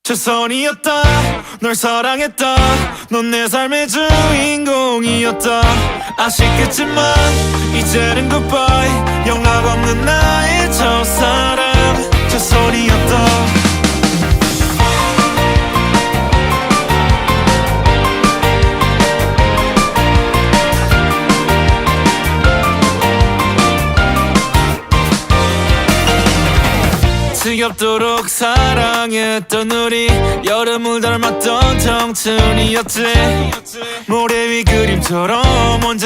최선이었다 널 사랑했다 넌 내 삶의 주인공이었다 아쉽겠지만 이제는 goodbye 영락 없는 나의 첫사랑 최선이었다 지겹도록 사랑했던 우리 여름을 닮았던 청춘이었지 모래 위 그림처럼 언제